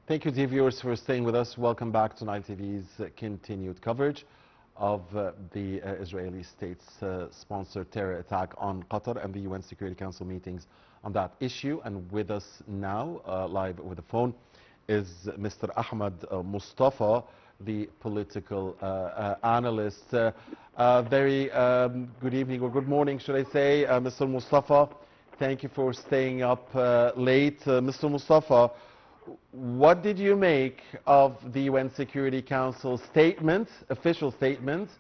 Thank you, dear viewers, for staying with us. Welcome back to Nile TV's continued coverage of the Israeli state-sponsored terror attack on Qatar and the UN Security Council meetings on that issue. And with us now, live with the phone, is Mr. Ahmed Mostapha, the political analyst. Very good evening, or good morning, should I say, Mr. Mostapha. Thank you for staying up late. Mr. Mostapha, what did you make of the UN Security Council statement, official statement,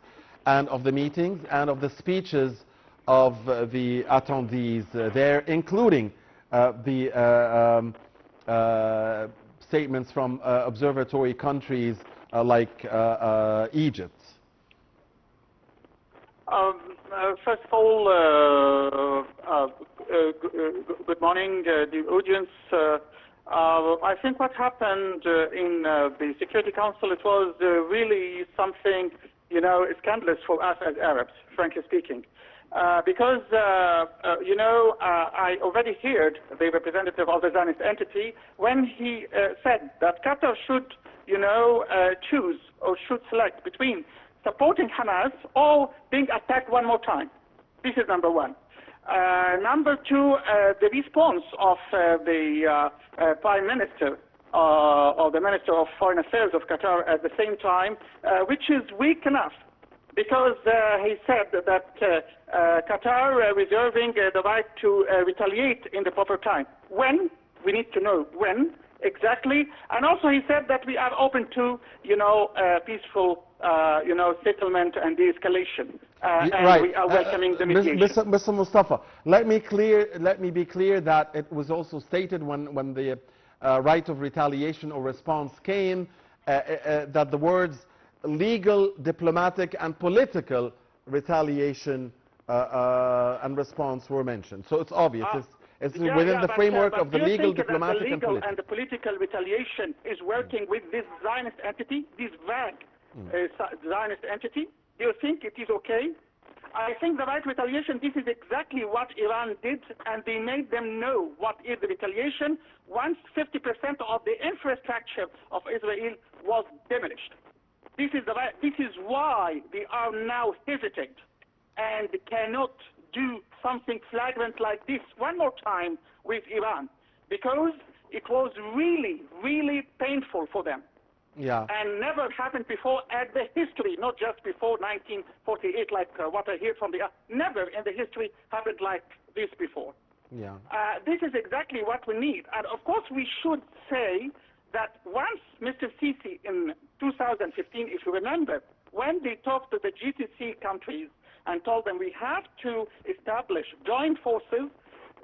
and of the meetings and of the speeches of the attendees there, including the statements from observatory countries like Egypt? First of all, good morning, the audience. I think what happened in the Security Council, it was really something, scandalous for us as Arabs, frankly speaking. Because, I already heard the representative of the Zionist entity when he said that Qatar should, choose or should select between supporting Hamas or being attacked one more time. This is number one. Number two, the response of the Prime Minister or the Minister of Foreign Affairs of Qatar at the same time, which is weak enough, because he said that Qatar reserving the right to retaliate in the proper time. When? We need to know when exactly. And also he said that we are open to, peaceful, settlement and de-escalation. And we are welcoming the mediation. Mr. Mostapha, let me be clear that it was also stated when the right of retaliation or response came that the words legal, diplomatic, and political retaliation and response were mentioned. So it's obvious. It's within the framework of the legal, diplomatic, and political. And the political retaliation is working with this Zionist entity, this vague Zionist entity. Do you think it is okay? I think the right retaliation, this is exactly what Iran did, and they made them know what is the retaliation once 50% of the infrastructure of Israel was demolished. This is why they are now hesitant and cannot do something flagrant like this one more time with Iran, because it was really, really painful for them. Yeah. And never happened before at the history, not just before 1948, like what I hear from the... Never in the history happened like this before. Yeah. This is exactly what we need. And of course we should say that once Mr. Sisi in 2015, if you remember, when they talked to the GCC countries and told them we have to establish joint forces,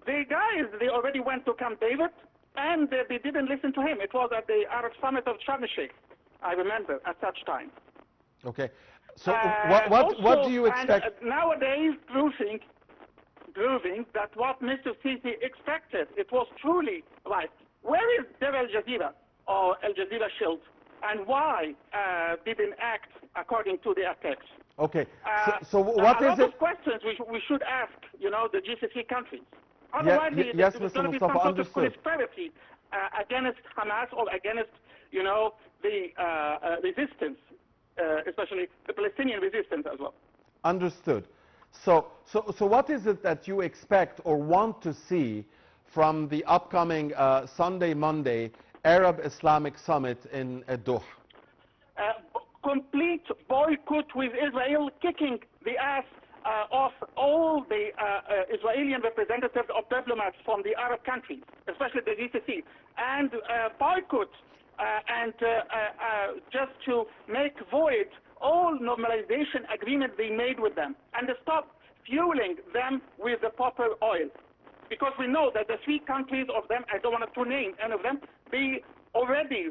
the guys, they already went to Camp David, and they didn't listen to him. It was at the Arab Summit of Sharm el-Sheikh, I remember, at such time. Okay. So what do you expect? Nowadays, proving that what Mr. Sisi expected, it was truly right. Where is Deir Al Jazeera or Al Jazeera Shield, and why didn't act according to the attacks? Okay. So what is it? A lot of questions we should ask, the GCC countries. Otherwise, yes, there's Mr. going to be some Mostapha, sort of understood. conspiracy against Hamas or against, the resistance, especially the Palestinian resistance as well. Understood. So what is it that you expect or want to see from the upcoming Sunday, Monday Arab Islamic Summit in Doha? Complete boycott with Israel, kicking the ass of all the Israeli representatives of diplomats from the Arab countries, especially the GCC, and boycott and just to make void all normalization agreements they made with them, and stop fueling them with the proper oil. Because we know that the three countries of them, I don't want to name any of them, they already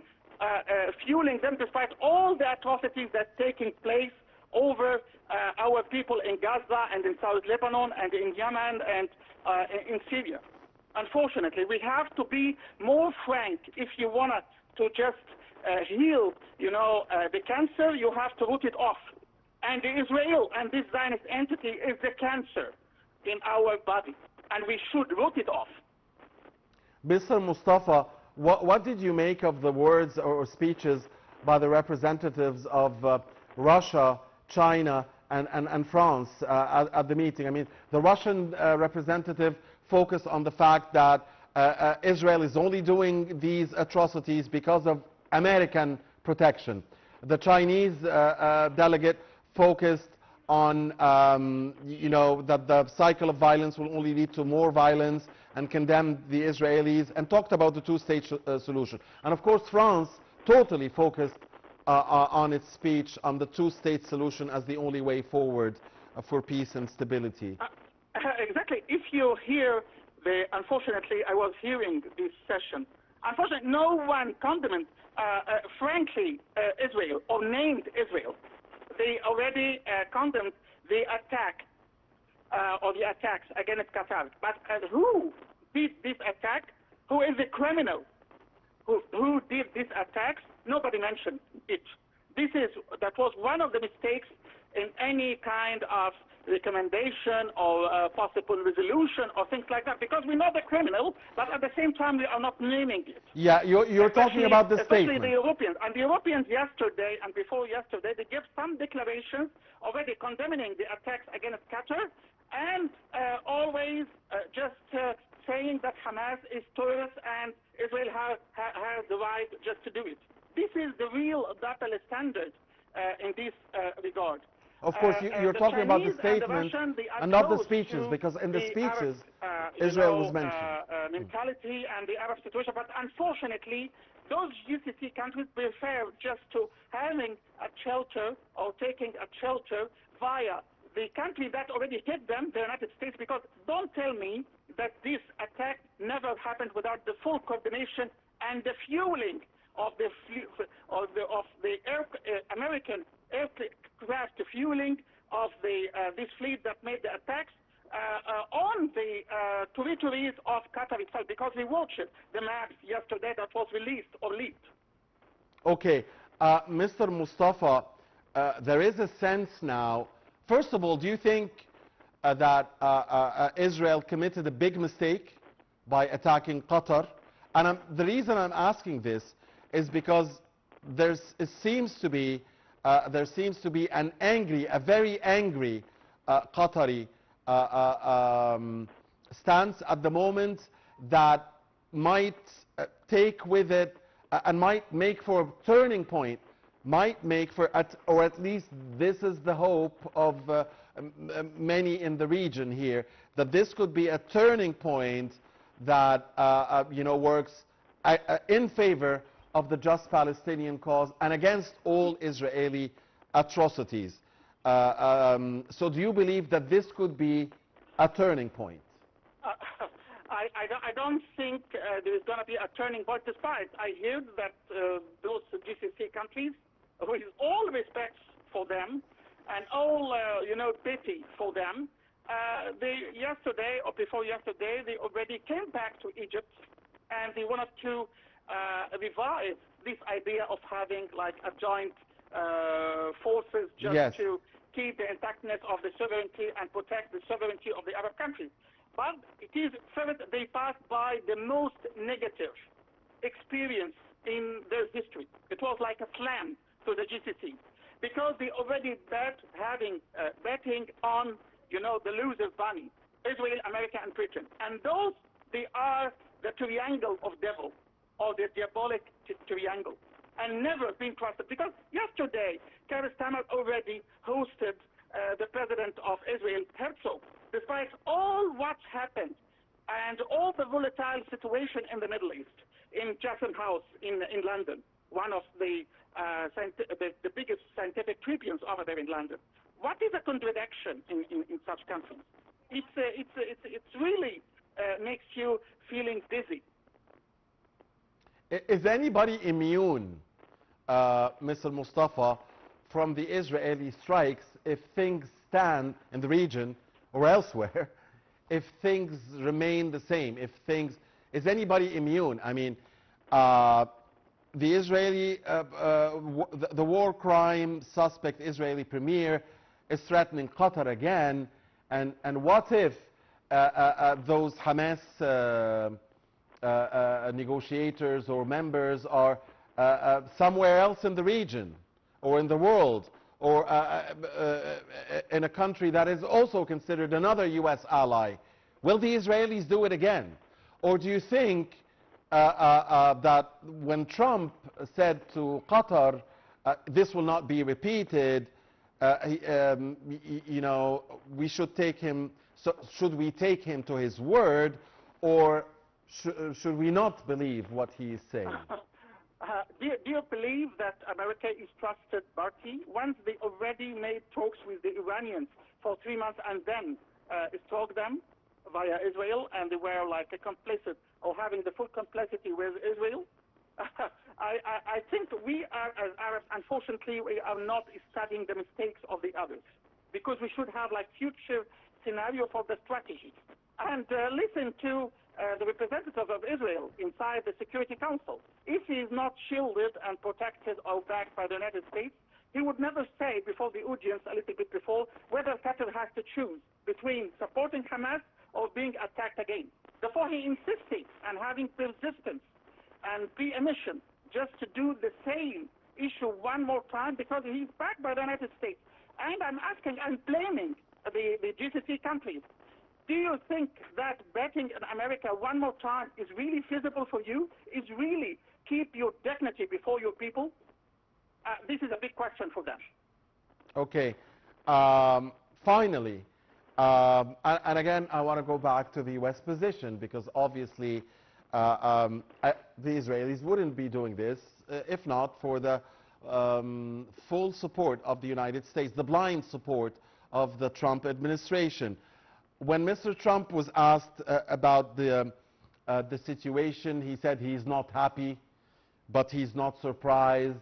fueling them despite all the atrocities that are taking place over our people in Gaza and in South Lebanon and in Yemen and in Syria. Unfortunately, we have to be more frank. If you want to just heal, the cancer, you have to root it off. And Israel and this Zionist entity is the cancer in our body, and we should root it off. Mr. Mostapha, what did you make of the words or speeches by the representatives of Russia, China, and France at the meeting? I mean, the Russian representative focused on the fact that Israel is only doing these atrocities because of American protection. The Chinese delegate focused on, you know, that the cycle of violence will only lead to more violence, and condemned the Israelis and talked about the two-state solution. And of course, France totally focused on its speech on the two-state solution as the only way forward for peace and stability. Exactly. If you hear unfortunately, I was hearing this session. Unfortunately, no one condemned, frankly, Israel or named Israel. They already condemned the attack or the attacks against Qatar. But who did this attack? Who is the criminal? Who did these attacks? Nobody mentioned it. That was one of the mistakes in any kind of recommendation or possible resolution or things like that, because we know the criminal, but at the same time we are not naming it. Yeah, you're talking about the statement. Especially the Europeans. And the Europeans yesterday and before yesterday, they gave some declarations already condemning the attacks against Qatar, and always just saying that Hamas is terrorist and Israel has the right just to do it. This is the real double standard in this regard. Of course, you're talking about the statement and not the speeches, because in the speeches, Israel was mentioned. Mentality and the Arab situation, but unfortunately, those GCC countries prefer just to having a shelter or taking a shelter via the country that already hit them, the United States, because don't tell me that this attack never happened without the full coordination and the fueling of the American aircraft fueling of this fleet that made the attacks on the territories of Qatar itself, because we watched the maps yesterday that was released or leaked. Okay, Mr. Mostapha, there is a sense now. First of all, do you think that Israel committed a big mistake by attacking Qatar? And the reason I'm asking this is because there seems to be a very angry Qatari stance at the moment that might take with it and might make for a turning point, or at least this is the hope of many in the region here, that this could be a turning point that works in favor of the just Palestinian cause and against all Israeli atrocities. So do you believe that this could be a turning point? I don't think there is going to be a turning point, despite I hear that those GCC countries, with all respect for them and all pity for them, yesterday or before yesterday, they already came back to Egypt, and they wanted to revive this idea of having like a joint forces just to keep the intactness of the sovereignty and protect the sovereignty of the Arab countries. But it is first, they passed by the most negative experience in their history. It was like a slam to the GCC, because they already betting on the loser's bunny, Israel, America, and Britain, and those, they are the triangle of devil, or the diabolic triangle, and never been trusted. Because yesterday, Keir Starmer already hosted the president of Israel, Herzog, despite all what's happened and all the volatile situation in the Middle East, in Chatham House in London, one of the biggest scientific tribunes over there in London. What is a contradiction in such countries? It's really makes you feeling dizzy. Is anybody immune, Mr. Mostapha, from the Israeli strikes if things stand in the region or elsewhere, if things remain the same, is anybody immune? I mean, the Israeli, the war crime suspect Israeli premier is threatening Qatar again, and what if those Hamas negotiators or members are somewhere else in the region or in the world, or in a country that is also considered another U.S. ally, will the Israelis do it again? Or do you think that when Trump said to Qatar, this will not be repeated, you know, we should take him, so should we take him to his word, or should we not believe what he is saying? Do you believe that America is trusted party? Once they already made talks with the Iranians for 3 months and then struck them via Israel, and they were like complicit or having the full complicity with Israel. I think we are, as Arabs, unfortunately, we are not studying the mistakes of the others, because we should have like future scenario for the strategy. And listen to the representative of Israel inside the Security Council. If he is not shielded and protected or backed by the United States, he would never say before the audience, a little bit before, whether Qatar has to choose between supporting Hamas or being attacked again. Therefore, he insisted on having persistence and pre-emission just to do the same issue one more time, because he's backed by the United States. And I'm asking and blaming the GCC countries. Do you think that betting in America one more time is really feasible for you? Is really keep your dignity before your people? This is a big question for them. Okay. Finally, and again, I want to go back to the U.S. position, because obviously the Israelis wouldn't be doing this if not for the full support of the United States, the blind support of the Trump administration. When Mr. Trump was asked about the situation, he said he's not happy, but he's not surprised,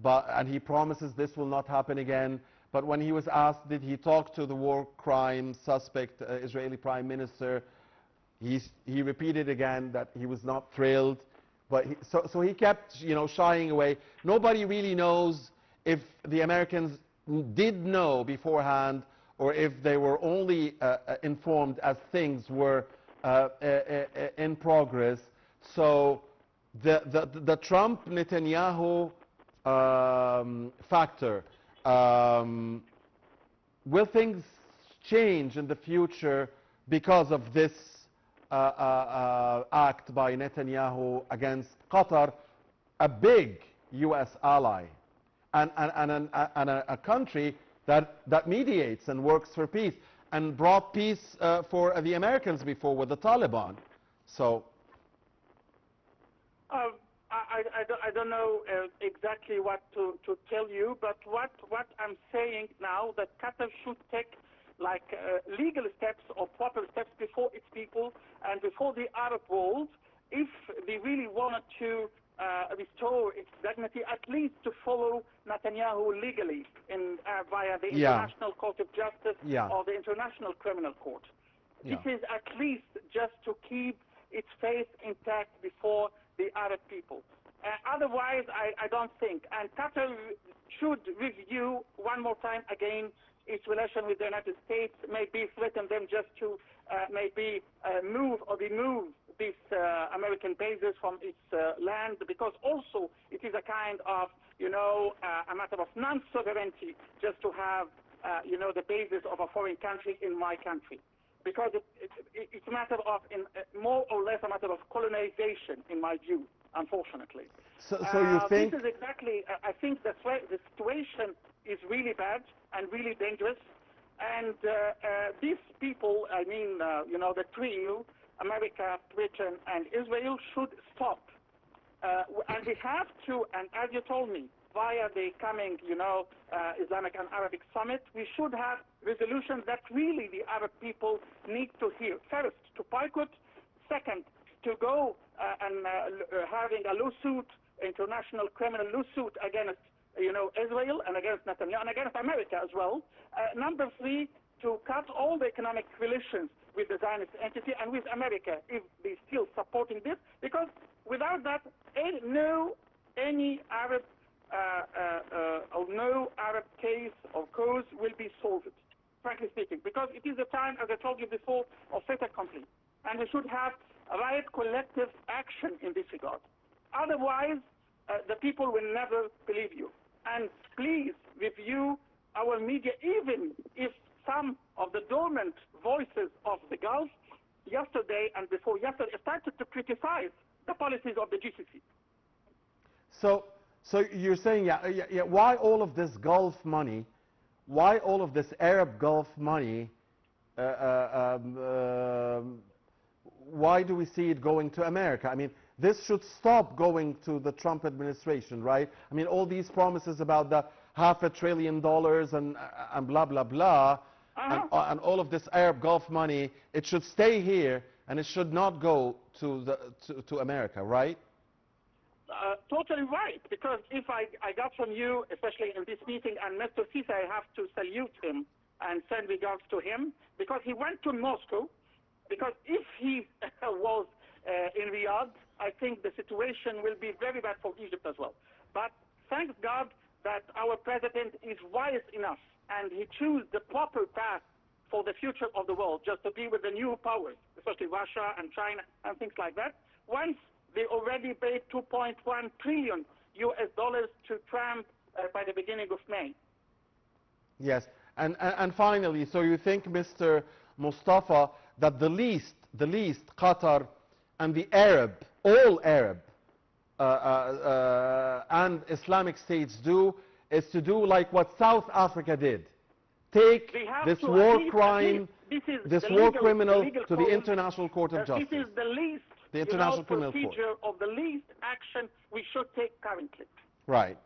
and he promises this will not happen again. But when he was asked, did he talk to the war crime suspect, Israeli Prime Minister, he repeated again that he was not thrilled. But so he kept, you know, shying away. Nobody really knows if the Americans did know beforehand, or if they were only informed as things were in progress. So the Trump-Netanyahu factor, will things change in the future because of this act by Netanyahu against Qatar, a big U.S. ally, and a country that mediates and works for peace, and brought peace for the Americans before with the Taliban? So I don't know exactly what to tell you, but what I'm saying now, that Qatar should take like legal steps or proper steps before its people and before the Arab world, if they really wanted to restore its dignity, at least to follow Netanyahu legally in, via the International Court of Justice or the International Criminal Court. This is at least just to keep its faith intact before the Arab people. Otherwise, I don't think. And Qatar should review one more time again its relation with the United States, maybe threaten them just to maybe move or remove these American bases from its land, because also it is a kind of, you know, a matter of non-sovereignty just to have, you know, the bases of a foreign country in my country. Because it's a matter of, more or less a matter of colonization, in my view, unfortunately. So you think... This is exactly, I think the situation is really bad and really dangerous. And these people, I mean, you know, the trio, America, Britain, and Israel, should stop. And we have to, and as you told me, via the coming, you know, Islamic and Arabic summit, we should have resolutions that really the Arab people need to hear. First, to boycott. Second, to go and having a lawsuit, international criminal lawsuit against, you know, Israel and against Netanyahu and against America as well. Number three, to cut all the economic relations with the Zionist entity and with America if they're still supporting this, because without that, no Arab or no Arab case or cause will be solved, frankly speaking, because it is the time, as I told you before, of fait accompli. And we should have required collective action in this regard. Otherwise, the people will never believe you. And please review our media, even if some of the dormant voices of the Gulf yesterday and before yesterday started to criticize the policies of the GCC. So you're saying, why all of this Gulf money, why all of this Arab Gulf money, why do we see it going to America? I mean, this should stop going to the Trump administration, right? I mean, all these promises about the $500 billion and blah, blah, blah, and all of this Arab Gulf money, it should stay here and it should not go to America, right? Totally right, because if I got from you, especially in this meeting, and Mr. Sisi, I have to salute him and send regards to him, because he went to Moscow, because if he was in Riyadh, I think the situation will be very bad for Egypt as well. But thank God that our president is wise enough, and he chose the proper path for the future of the world, just to be with the new powers, especially Russia and China and things like that. Once they already paid $2.1 trillion to Trump by the beginning of May. Yes, and finally, so you think, Mr. Mostapha, that the least Qatar and the Arab, all Arab and Islamic states do is to do like what South Africa did. Take this war crime, this war criminal to the International Court of Justice. This is the least the International Criminal Court. Procedure of the least action we should take currently. Right.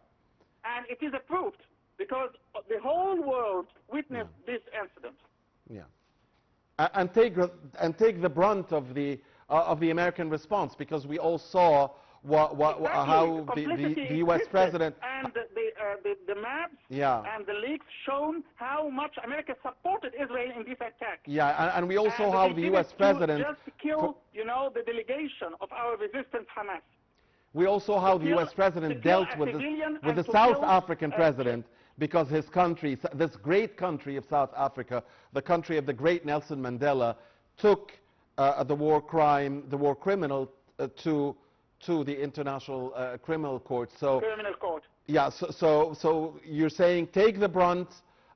And it is approved because the whole world witnessed this incident. Yeah. And take the brunt of the American response, because we all saw how the U.S. president and the maps and the leaks shown how much America supported Israel in this attack. Yeah, and we also saw how the U.S. president just kill, the delegation of our resistance Hamas. We also saw how the U.S. president dealt with the South African president, because his country, this great country of South Africa, the country of the great Nelson Mandela, took the war criminal to the International Criminal Court. Criminal Court. Yeah. So you're saying take the brunt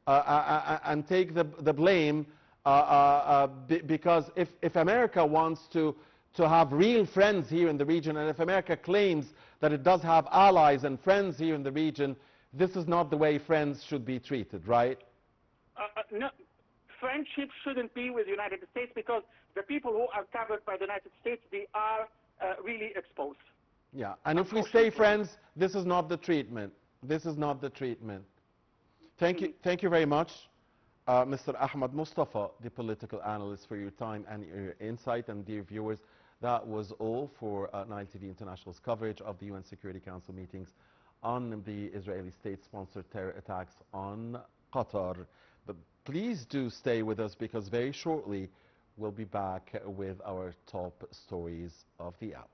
and take the blame, because if America wants to have real friends here in the region, and if America claims that it does have allies and friends here in the region, this is not the way friends should be treated, right? No, friendship shouldn't be with the United States, because the people who are covered by the United States, they are really exposed. Yeah, and if we stay friends, this is not the treatment. This is not the treatment. Thank you very much, Mr. Ahmed Mostapha, the political analyst, for your time and your insight. And dear viewers, that was all for Nile TV International's coverage of the UN Security Council meetings on the Israeli state-sponsored terror attacks on Qatar. But please do stay with us, because very shortly we'll be back with our top stories of the hour.